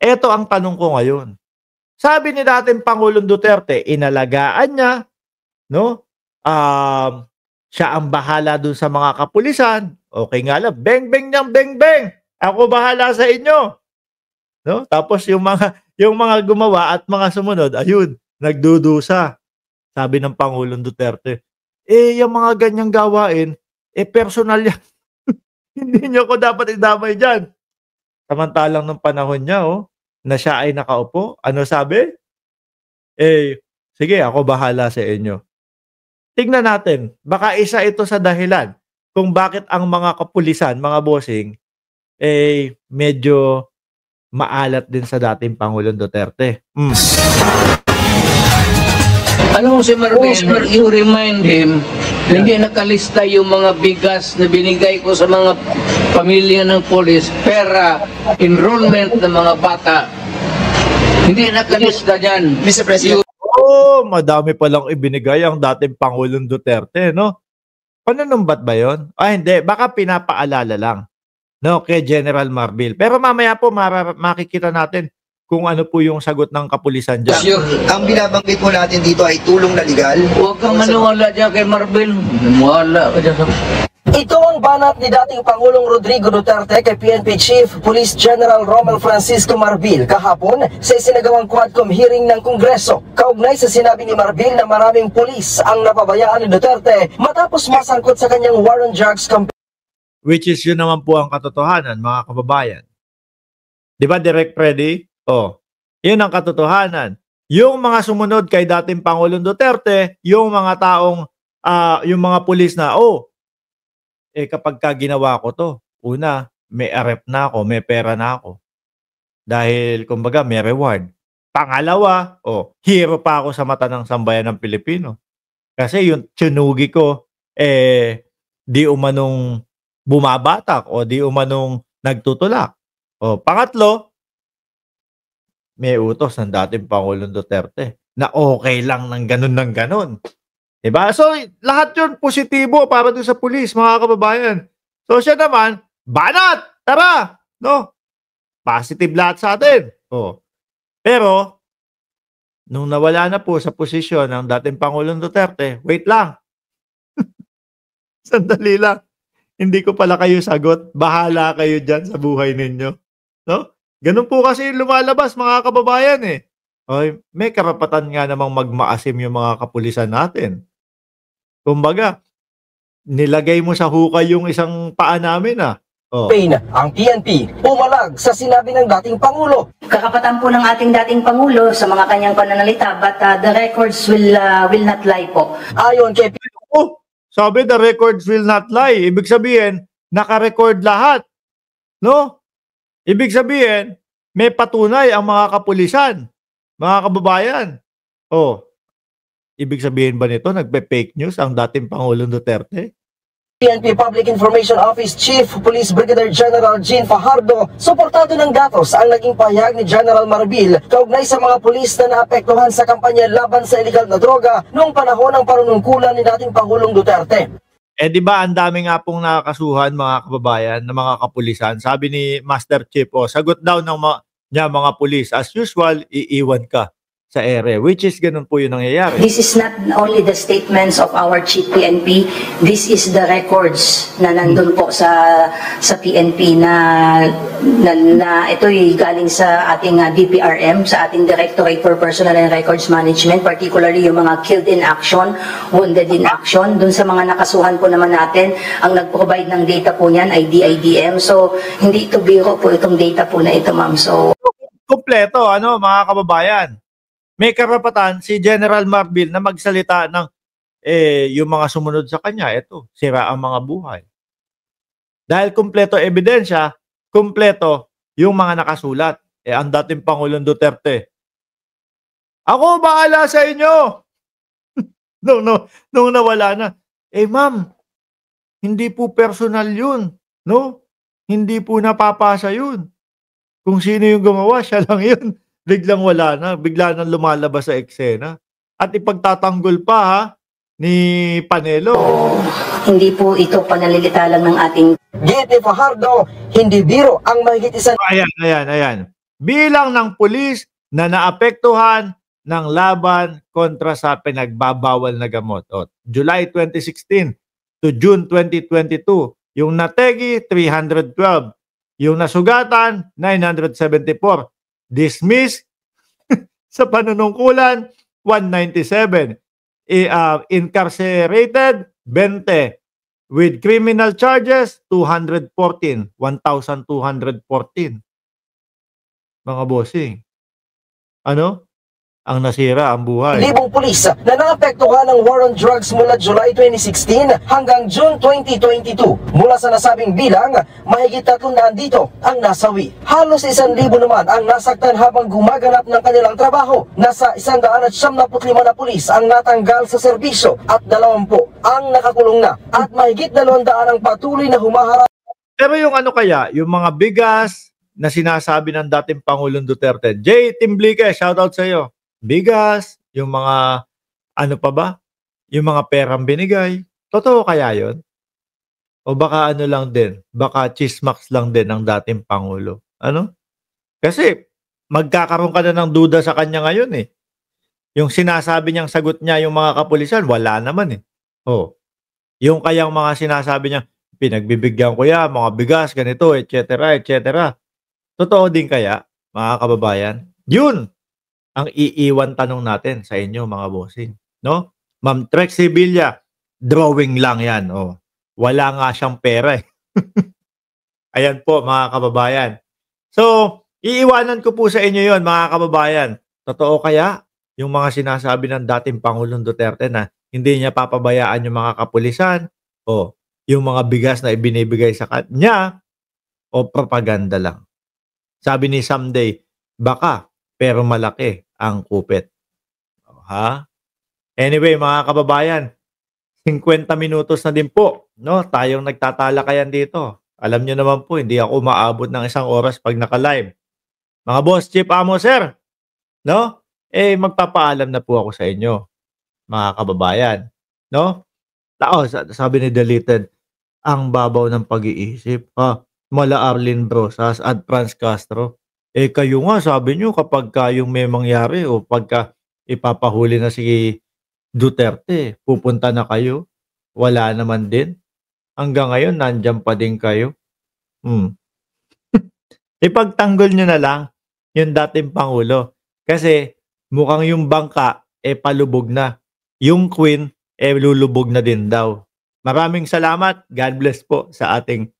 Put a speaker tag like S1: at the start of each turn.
S1: Eto ang tanong ko ngayon. Sabi ni dating Pangulong Duterte, inalagaan niya, no? Um, Siya ang bahala dun sa mga kapulisan. Okay nga lang, beng-beng niyang beng-beng. Ako bahala sa inyo. No? Tapos yung mga gumawa at mga sumunod, ayun, nagdudusa. Sabi ng Pangulong Duterte. Yung mga ganyang gawain, personal yan. Hindi niyo ko dapat idamay diyan. Samantalang nung panahon niya, na siya ay nakaupo, ano sabi? Sige, ako bahala sa inyo. Tingnan natin, baka isa ito sa dahilan kung bakit ang mga kapulisan, mga bossing, medyo maalat din sa dating Pangulong Duterte.
S2: Alam mo si Marvin, you remind him, hindi nakalista yung mga bigas na binigay ko sa mga pamilya ng polis, pera, enrollment ng mga bata. Hindi nakalista dyan.
S3: Mr. President.
S1: Madami palang ibinigay ang dating Pangulong Duterte, no? Panunumbat ba yon? Hindi. Baka pinapaalala lang, no, kay General Marbil. Pero mamaya po, makikita natin kung ano po yung sagot ng kapulisan dyan.
S3: Sure. Ang binabanggit po natin dito ay tulong na legal.
S2: Huwag kang maniwala dyan kay Marbil. Maniwala ka dyan sa...
S4: Ito ang banat ni dating Pangulong Rodrigo Duterte kay PNP Chief Police General Romel Francisco Marbil kahapon sa isinagawang Quadcom hearing ng Kongreso. Kaugnay sa sinabi ni Marbil na maraming pulis ang napabayaan ni Duterte matapos masangkot sa kanyang war on drugs campaign.
S1: Which is yun naman po ang katotohanan, mga kababayan. Di ba, Direct Freddy? Yun ang katotohanan. Yung mga sumunod kay dating Pangulong Duterte, yung mga taong, yung mga pulis na, kapag ginawa ko to, una, may arrest na ako, may pera na ako. Dahil, kumbaga, may reward. Pangalawa, hero pa ako sa mata ng sambayan ng Pilipino. Kasi yung tsunugi ko, di umanong bumabatak o di umanong nagtutulak. Pangatlo, may utos ng dating Pangulong Duterte na okay lang ng ganun. Diba? So, lahat yun positibo para doon sa pulis, mga kababayan. So, siya naman, banat! Tara! No? Positive lahat sa atin. Pero, nung nawala na po sa posisyon ng dating Pangulong Duterte, wait lang. Sandali lang. Hindi ko pala kayo sagot. Bahala kayo dyan sa buhay ninyo. No? Ganun po kasi lumalabas, mga kababayan eh. May karapatan nga namang magmaasim yung mga kapulisan natin. Kumbaga, nilagay mo sa hukay yung isang paa namin
S4: Ang PNP umalag sa sinabi ng dating Pangulo.
S5: Kakapatan po ng ating dating Pangulo sa mga kanyang pananalita, but the records will not lie po.
S4: Ayon kay
S1: sabi, the records will not lie. Ibig sabihin, naka-record lahat. No? Ibig sabihin, may patunay ang mga kapulisan, mga kababayan. Ibig sabihin ba nito, nagpe-fake news ang dating Pangulong Duterte?
S4: PNP Public Information Office Chief Police Brigadier General Jean Fajardo, suportado ng datos ang naging pahayag ni General Marbil kaugnay sa mga pulis na naapektuhan sa kampanya laban sa illegal na droga noong panahon ng panunungkulan ni dating Pangulong Duterte.
S1: Di ba ang dami nga pong nakakasuhan, mga kababayan, ng mga kapulisan? Sabi ni Master Chief, sagot daw ng mga pulis, as usual, iiwan ka sa ere, which is ganun po yung nangyayari.
S5: This is not only the statements of our Chief PNP, this is the records na nandun po sa PNP na ito'y galing sa ating DPRM, sa ating Directorate for Personnel and Records Management, particularly yung mga killed in action, wounded in action. Dun sa mga nakasuhan po naman natin, ang nag-provide ng data po niyan ay DIDM. So, hindi ito biro po itong data po na ito, ma'am. So,
S1: kompleto, mga kababayan. May karapatan si General Marbil na magsalita ng yung mga sumunod sa kanya, sira ang mga buhay. Dahil kumpleto ebidensya, kumpleto yung mga nakasulat. Ang dating Pangulong Duterte, ako bahala sa inyo! nung nawala na. Ma'am, hindi po personal yun. No? Hindi po napapasa yun. Kung sino yung gumawa, siya lang yun. Biglang wala na, bigla nang lumalabas sa eksena. At ipagtatanggol pa ni Panelo.
S5: Hindi po ito panalilita lang ng ating...
S4: Giti Fajardo, hindi biro ang mahigit isang...
S1: Ayan. bilang ng pulis na naapektuhan ng laban kontra sa pinagbabawal na gamot. O, July 2016 to June 2022, yung nategi 312, yung nasugatan 974, dismissed sa panunungkulan 197, incarcerated 20, with criminal charges 114. Mga bossing. Ano? Ang nasira ang buhay.
S4: Libong pulis na naapektuhan ng war on drugs mula July 2016 hanggang June 2022. Mula sa nasabing bilang, mahigit 300 dito ang nasawi. Halos 1,000 naman ang nasaktan habang gumaganap ng kanilang trabaho. Nasa 175 na pulis ang natanggal sa serbisyo at 20 ang nakakulong na. At mahigit 200 ang patuloy na humaharap.
S1: Pero yung ano kaya, yung mga bigas na sinasabi ng dating Pangulong Duterte. Jay Timblique, shoutout sa iyo. Bigas, yung mga ano pa ba? Yung mga perang binigay. Totoo kaya yon? O baka ano lang din? Baka chismax lang din ng dating Pangulo. Ano? Kasi magkakaroon ka na ng duda sa kanya ngayon eh. Yung sinasabi niyang sagot niya yung mga kapulisan, wala naman eh. Oh. Yung kayang mga sinasabi niya, pinagbibigyan ko yan, mga bigas, ganito, etc., etc. Totoo din kaya, mga kababayan? Yun ang iiwan tanong natin sa inyo, mga bossing. No? Ma'am Trexie Villa, drawing lang yan. Oh. Wala nga siyang pera eh. Ayan po, mga kababayan. So, iiwanan ko po sa inyo yon, mga kababayan. Totoo kaya yung mga sinasabi ng dating Pangulong Duterte na hindi niya papabayaan yung mga kapulisan o yung mga bigas na ibinibigay sa kanya o propaganda lang? Sabi ni Someday, baka pero malaki ang kupit. Ha? Anyway, mga kababayan, 50 minutos na din po, no? Tayong nagtatalakayan dito. Alam niyo naman po, hindi ako maabot ng 1 oras pag naka-live. Mga boss, chief, amo, sir, no? Magpapaalam na po ako sa inyo, mga kababayan, no? Sabi ni Deleted, ang babaw ng pag-iisip, mala Arlene Brosas at Franz Castro. Kayo nga, sabi nyo, kapag kayong may mangyari o pagka ipapahuli na si Duterte, pupunta na kayo. Wala naman din. Hanggang ngayon, nandyan pa din kayo. Ipagtanggol nyo na lang yung dating Pangulo. Kasi mukhang yung bangka, palubog na. Yung Queen, lulubog na din daw. Maraming salamat. God bless po sa ating